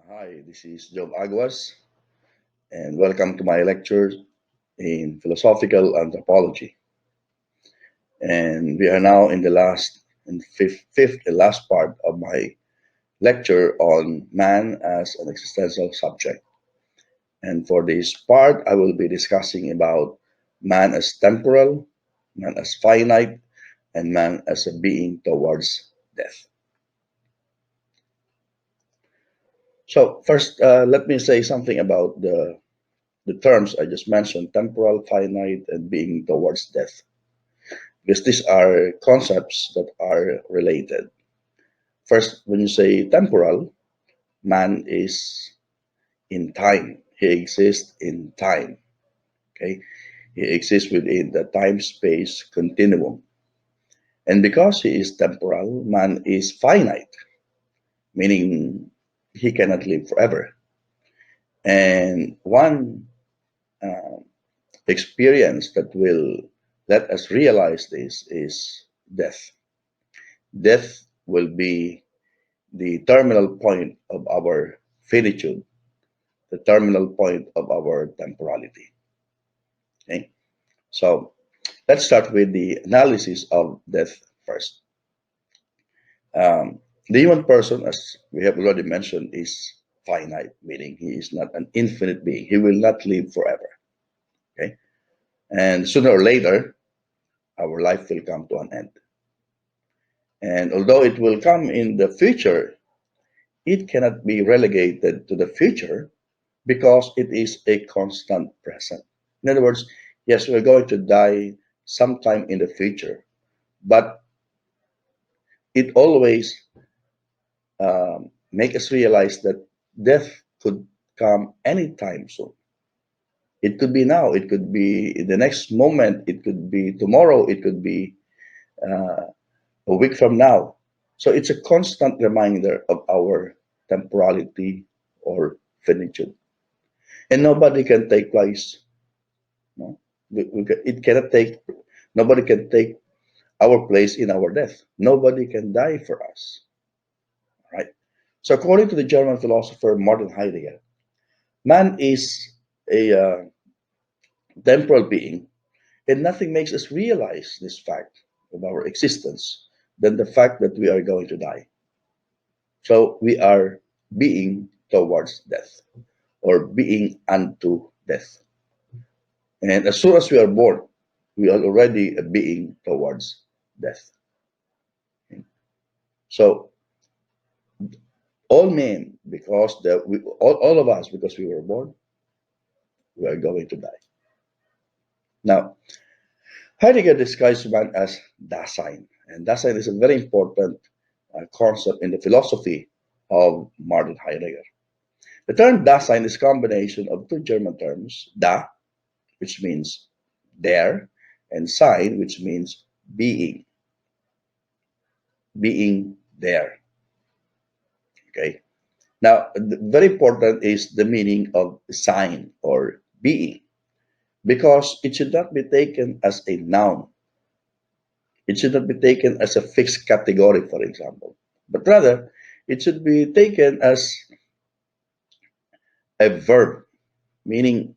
Hi, this is Job Aguas, and welcome to my lecture in Philosophical Anthropology. And we are now in the last and fifth and last part of my lecture on man as an existential subject. And for this part, I will be discussing about man as temporal, man as finite, and man as a being towards death. So first, let me say something about the terms I just mentioned, temporal, finite, and being towards death, because these are concepts that are related. First, when you say temporal, man is in time. He exists in time. Okay, he exists within the time-space continuum, and because he is temporal, man is finite, meaning he cannot live forever. And one uh, experience that will let us realize this is death. Death will be the terminal point of our finitude, the terminal point of our temporality. Okay? So let's start with the analysis of death first. The human person, as we have already mentioned, is finite, meaning he is not an infinite being. He will not live forever. Okay? And sooner or later, our life will come to an end. And although it will come in the future, it cannot be relegated to the future because it is a constant present. In other words, yes, we're going to die sometime in the future, but it always make us realize that death could come anytime soon. It could be now, it could be in the next moment, it could be tomorrow, it could be uh, a week from now. So it's a constant reminder of our temporality or finitude. And nobody can take place. No? It cannot take, nobody can take our place in our death. Nobody can die for us. Right? So according to the German philosopher Martin Heidegger, man is a temporal being, and nothing makes us realize this fact of our existence than the fact that we are going to die. So we are being towards death or being unto death. And as soon as we are born, we are already a being towards death. So all men, because all of us, because we were born, we are going to die. Now, Heidegger describes man as Dasein, and Dasein is a very important concept in the philosophy of Martin Heidegger. The term Dasein is a combination of two German terms, Da, which means there, and Sein, which means being, being there. Okay. Now, very important is the meaning of sign or being, because it should not be taken as a noun. It should not be taken as a fixed category, for example, but rather it should be taken as a verb, meaning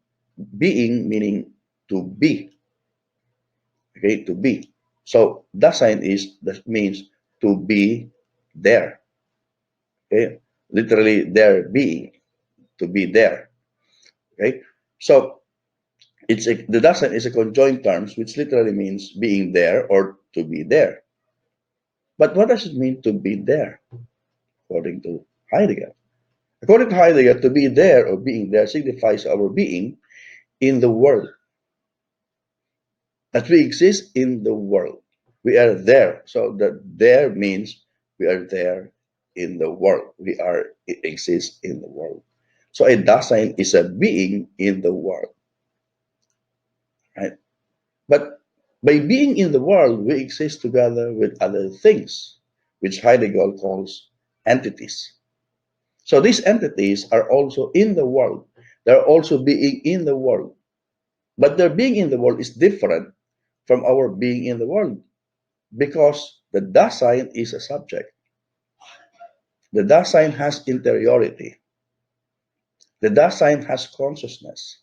being, meaning to be. Okay, to be. So that sign is that means to be there. Okay, literally there being, to be there. Okay, so the Dasein is a conjoined terms which literally means being there or to be there. But what does it mean to be there, according to Heidegger? According to Heidegger, to be there or being there signifies our being in the world. That we exist in the world. We are there. So that there means we are there in the world. It exists in the world. So a Dasein is a being in the world. Right? But by being in the world, we exist together with other things, which Heidegger calls entities. So these entities are also in the world. They're also being in the world. But their being in the world is different from our being in the world because the Dasein is a subject. The Dasein has interiority. The Dasein has consciousness.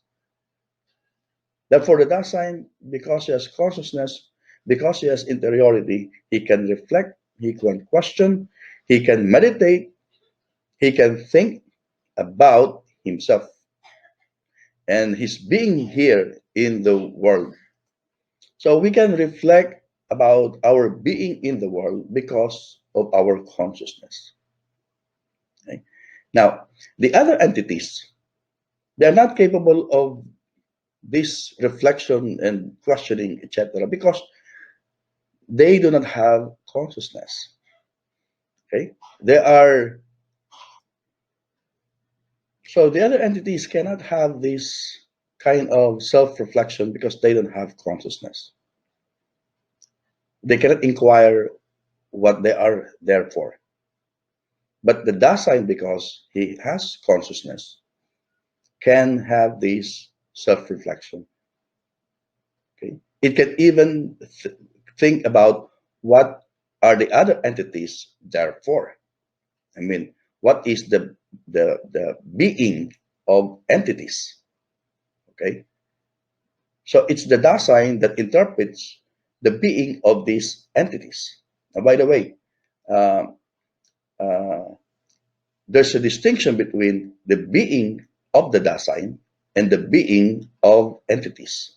Therefore, the Dasein, because he has consciousness, because he has interiority, he can reflect, he can question, he can meditate, he can think about himself and his being here in the world. So we can reflect about our being in the world because of our consciousness. Okay? Now, the other entities, they are not capable of this reflection and questioning, etc., because they do not have consciousness. Okay, they are so the other entities cannot have this kind of self-reflection because they don't have consciousness. They cannot inquire what they are there for. But the Dasein, because he has consciousness, can have this self-reflection. Okay, it can even think about what are the other entities there for. I mean, what is the being of entities? Okay, so it's the Dasein that interprets the being of these entities. Now, by the way, um, uh, there's a distinction between the being of the Dasein and the being of entities.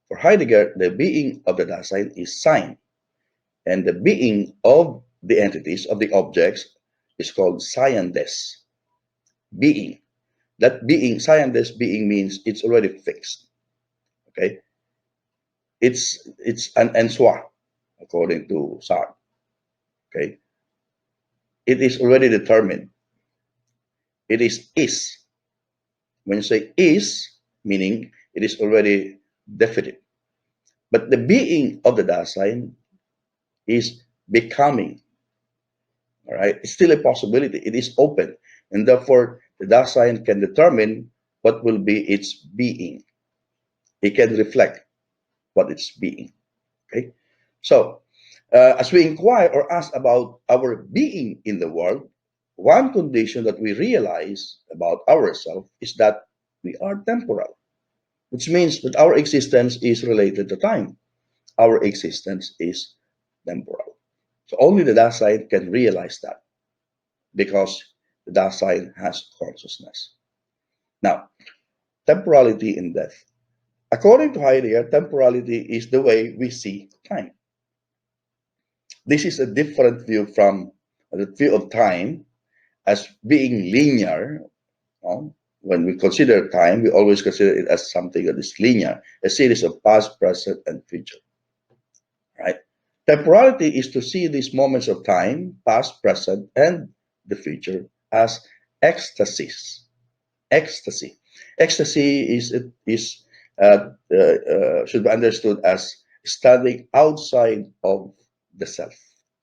For Heidegger, the being of the Dasein is sign, and the being of the entities, of the objects, is called Sciendes, being. That being, Sciendes being means it's already fixed. Okay, it's an en soi, according to Sartre. Okay, it is already determined. It is. When you say is, meaning it is already definite. But the being of the Dasein is becoming. All right, it's still a possibility. It is open, and therefore the Dasein can determine what will be its being. It can reflect what it's being. Okay, so as we inquire or ask about our being in the world, one condition that we realize about ourselves is that we are temporal, which means that our existence is related to time. Our existence is temporal. So only the Dasein can realize that because the Dasein has consciousness. Now, temporality in death. According to Heidegger, temporality is the way we see time. This is a different view from the view of time as being linear. When we consider time, we always consider it as something that is linear, a series of past, present, and future. Right? Temporality is to see these moments of time, past, present, and the future, as ecstasies. Ecstasy. Ecstasy should be understood as standing outside of the self,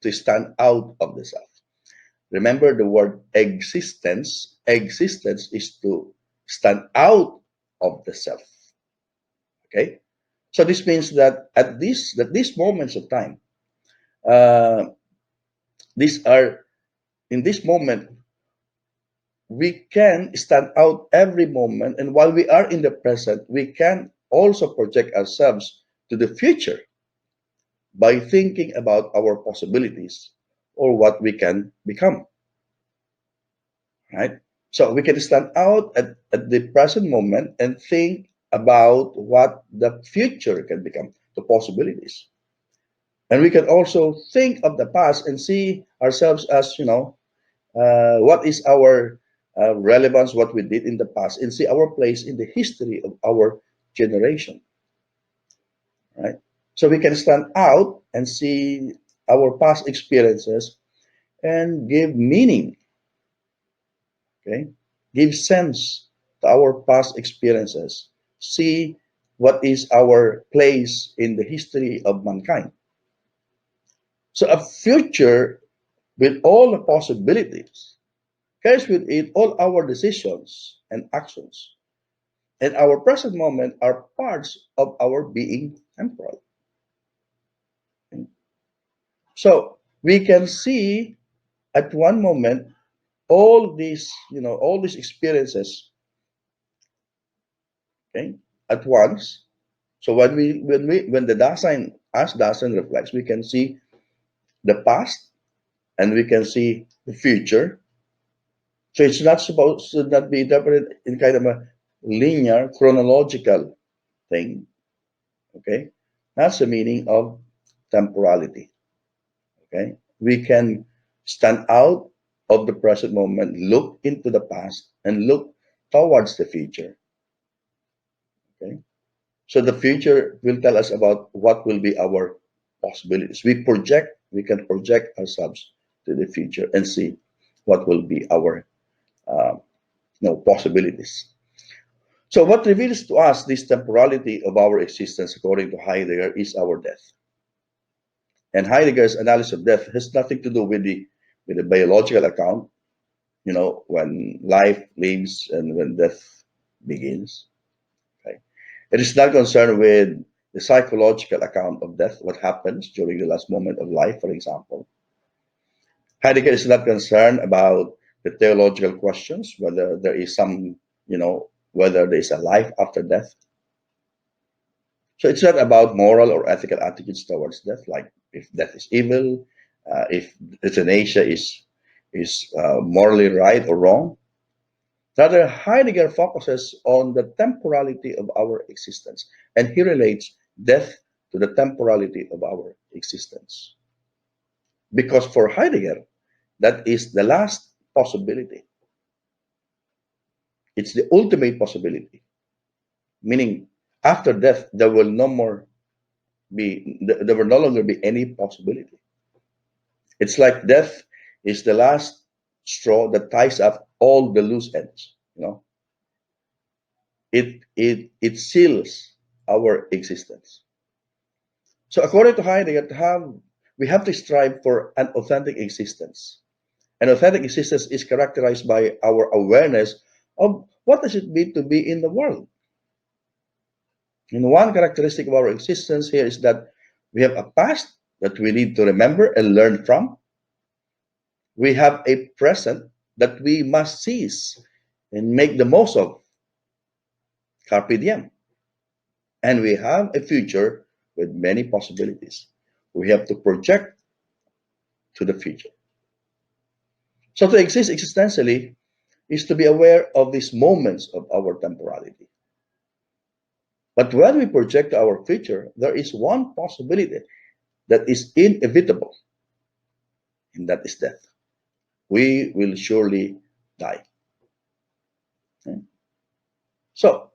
to stand out of the self. Remember the word existence. Existence is to stand out of the self. Okay, so this means that these moments of time, uh, these are in this moment we can stand out every moment, and while we are in the present, we can also project ourselves to the future by thinking about our possibilities or what we can become, right? So we can stand out at the present moment and think about what the future can become, the possibilities. And we can also think of the past and see ourselves as, what is our relevance, what we did in the past, and see our place in the history of our generation, right? So we can stand out and see our past experiences and give meaning, okay? Give sense to our past experiences. See what is our place in the history of mankind. So a future with all the possibilities carries with it all our decisions and actions. And our present moment are parts of our being temporal. So we can see at one moment all these experiences Okay, at once. So when the Dasein as Dasein reflects, we can see the past and we can see the future. So it's not supposed to not be interpreted in kind of a linear chronological thing. Okay, that's the meaning of temporality. Okay, we can stand out of the present moment, look into the past, and look towards the future. Okay, so the future will tell us about what will be our possibilities. We can project ourselves to the future and see what will be our uh, possibilities. So what reveals to us this temporality of our existence, according to Heidegger, is our death. And Heidegger's analysis of death has nothing to do with the biological account, when life leaves and when death begins. Okay? It is not concerned with the psychological account of death, what happens during the last moment of life, for example. Heidegger is not concerned about the theological questions, whether there is whether there is a life after death. So it's not about moral or ethical attitudes towards death, like if death is evil, if euthanasia is morally right or wrong. Rather, Heidegger focuses on the temporality of our existence, and he relates death to the temporality of our existence. Because for Heidegger, that is the last possibility. It's the ultimate possibility, meaning after death, there will no longer be any possibility. It's like death is the last straw that ties up all the loose ends. It seals our existence. So according to Heidegger, we have to strive for an authentic existence. An authentic existence is characterized by our awareness of what does it mean to be in the world. And one characteristic of our existence here is that we have a past that we need to remember and learn from. We have a present that we must seize and make the most of, carpe diem. And we have a future with many possibilities. We have to project to the future. So to exist existentially is to be aware of these moments of our temporality. But when we project our future, there is one possibility that is inevitable, and that is death. We will surely die. Okay? So,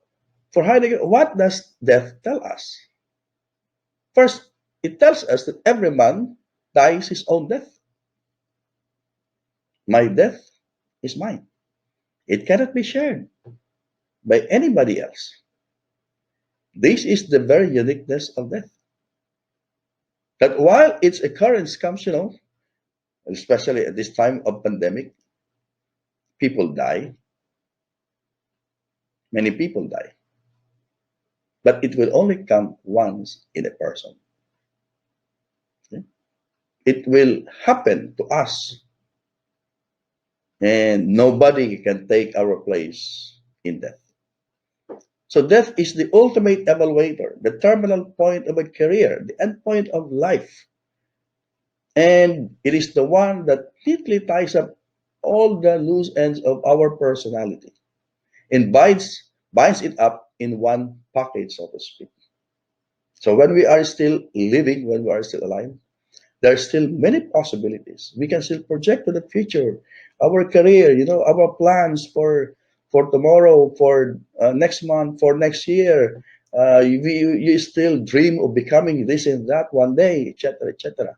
for Heidegger, what does death tell us? First, it tells us that every man dies his own death. My death is mine. It cannot be shared by anybody else. This is the very uniqueness of death. That while its occurrence comes, especially at this time of pandemic, people die, many people die, but it will only come once in a person. Okay? It will happen to us, and nobody can take our place in death. So death is the ultimate evaluator, the terminal point of a career, the end point of life. And it is the one that neatly ties up all the loose ends of our personality and binds it up in one package, so to speak. So when we are still living, when we are still alive, there are still many possibilities. We can still project to the future, our career, our plans for tomorrow, for next month, for next year. You still dream of becoming this and that one day, etc., etc.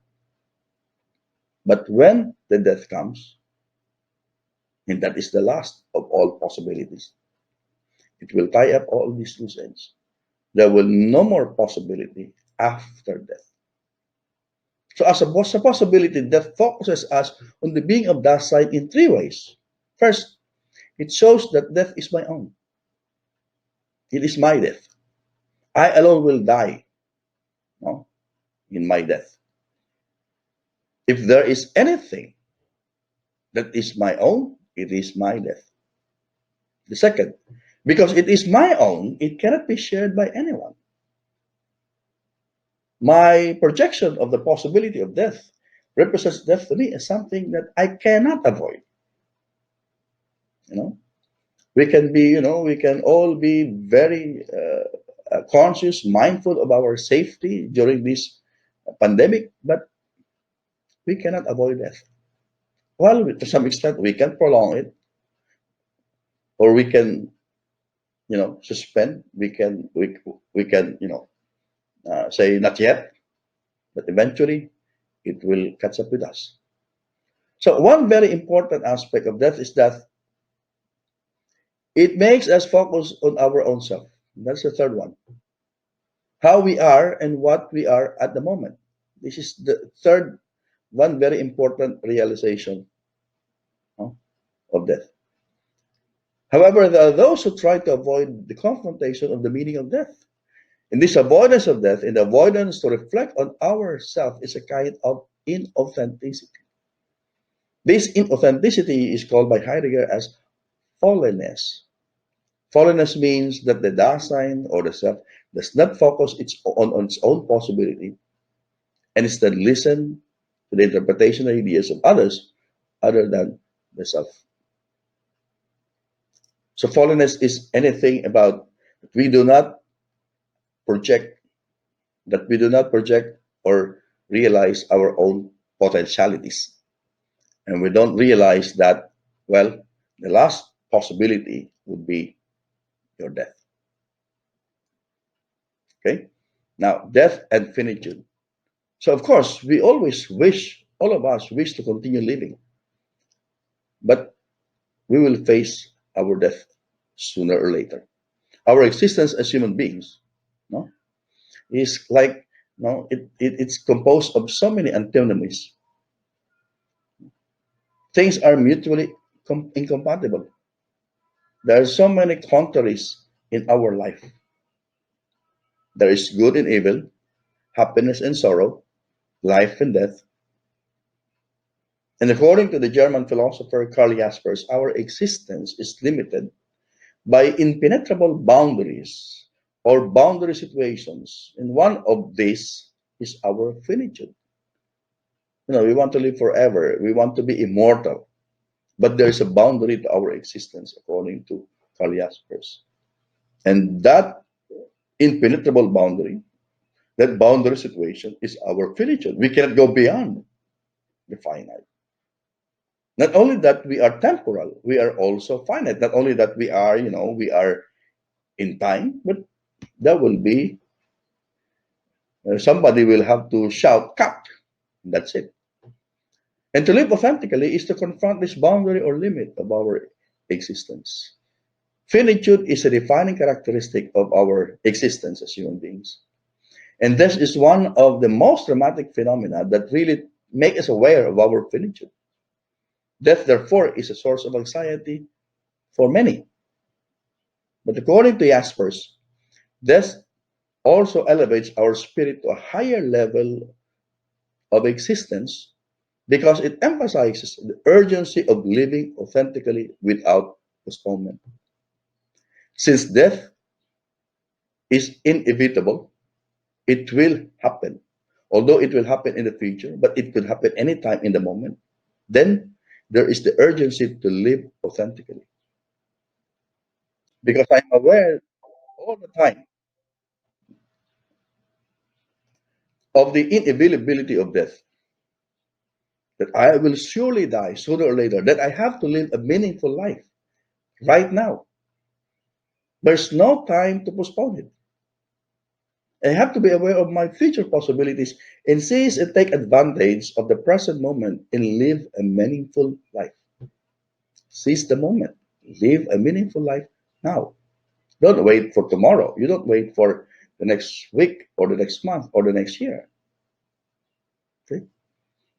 But when the death comes, and that is the last of all possibilities, it will tie up all these loose ends. There will no more possibility after death. So as a possibility, death focuses us on the being of that side in three ways. First, it shows that death is my own. It is my death. I alone will die, no, in my death. If there is anything that is my own, it is my death. The second, Because it is my own, it cannot be shared by anyone. My projection of the possibility of death represents death to me as something that I cannot avoid. You know, we can all be very conscious, mindful of our safety during this pandemic, but we cannot avoid death. Well, to some extent, we can prolong it, or we can, suspend. We can, say not yet, but eventually it will catch up with us. So one very important aspect of death is that it makes us focus on our own self. That's the third one. How we are and what we are at the moment. This is the third one very important realization, of death. However, there are those who try to avoid the confrontation of the meaning of death. In this avoidance of death, in the avoidance to reflect on ourself, is a kind of inauthenticity. This inauthenticity is called by Heidegger as fallenness. Fallenness means that the Dasein or the self does not focus on its own possibility and instead listen to the interpretation and ideas of others other than the self. So fallenness is anything about we do not project we do not project or realize our own potentialities. And we don't realize that, well, the last possibility would be your death. Okay? Now, death and finitude. So, of course, we always wish, all of us wish to continue living, but we will face our death sooner or later. Our existence as human beings, no, is like, no, it's composed of so many antinomies. Things are mutually incompatible. There are so many contraries in our life. There is good and evil, happiness and sorrow, life and death. And according to the German philosopher Karl Jaspers, our existence is limited by impenetrable boundaries or boundary situations. And one of these is our finitude. We want to live forever, we want to be immortal, but there is a boundary to our existence, according to Karl Jaspers. And that impenetrable boundary, that boundary situation is our finitude. We cannot go beyond the finite. Not only that we are temporal, we are also finite. Not only that we are in time, but there will be somebody will have to shout cut. That's it. And to live authentically is to confront this boundary or limit of our existence. Finitude is a defining characteristic of our existence as human beings. And this is one of the most dramatic phenomena that really make us aware of our finitude. Death, therefore, is a source of anxiety for many. But according to Jaspers, death also elevates our spirit to a higher level of existence because it emphasizes the urgency of living authentically without postponement. Since death is inevitable, it will happen. Although it will happen in the future, but it could happen anytime in the moment. Then there is the urgency to live authentically. Because I'm aware all the time of the inevitability of death, that I will surely die sooner or later, that I have to live a meaningful life right now. There's no time to postpone it. I have to be aware of my future possibilities and seize and take advantage of the present moment and live a meaningful life. Seize the moment. Live a meaningful life now. Don't wait for tomorrow. You don't wait for the next week or the next month or the next year. Okay?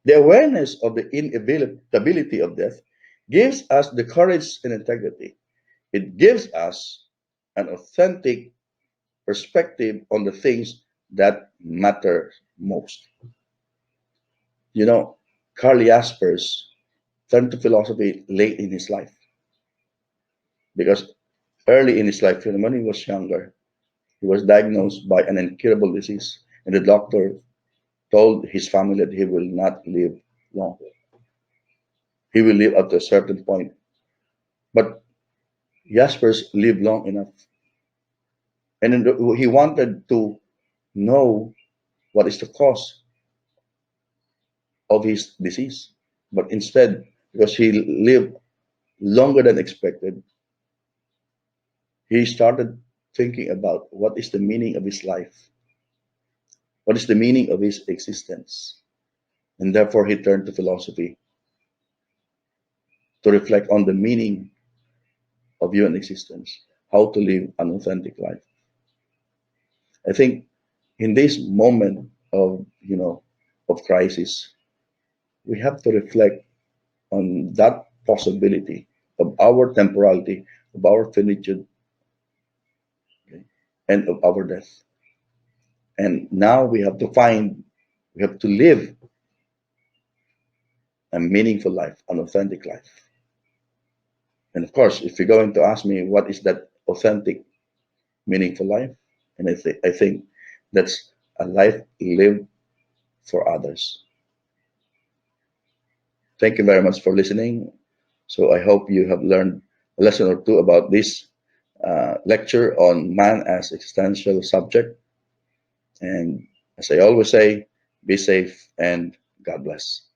The awareness of the inevitability of death gives us the courage and integrity. It gives us an authentic perspective on the things that matter most. You know, Karl Jaspers turned to philosophy late in his life because Early in his life, when he was younger, he was diagnosed by an incurable disease, and the doctor told his family that he will not live long. He will live up to a certain point. But Jaspers lived long enough, and he wanted to know what is the cause of his disease. But instead, because he lived longer than expected, he started thinking about what is the meaning of his life, what is the meaning of his existence. And therefore, he turned to philosophy to reflect on the meaning of human existence, how to live an authentic life. I think in this moment of, of crisis, we have to reflect on that possibility of our temporality, of our finitude, okay, and of our death. And now we have to live a meaningful life, an authentic life. And of course, if you're going to ask me what is that authentic, meaningful life, and I think that's a life lived for others. Thank you very much for listening. So I hope you have learned a lesson or two about this lecture on man as existential subject. And as I always say, be safe and God bless.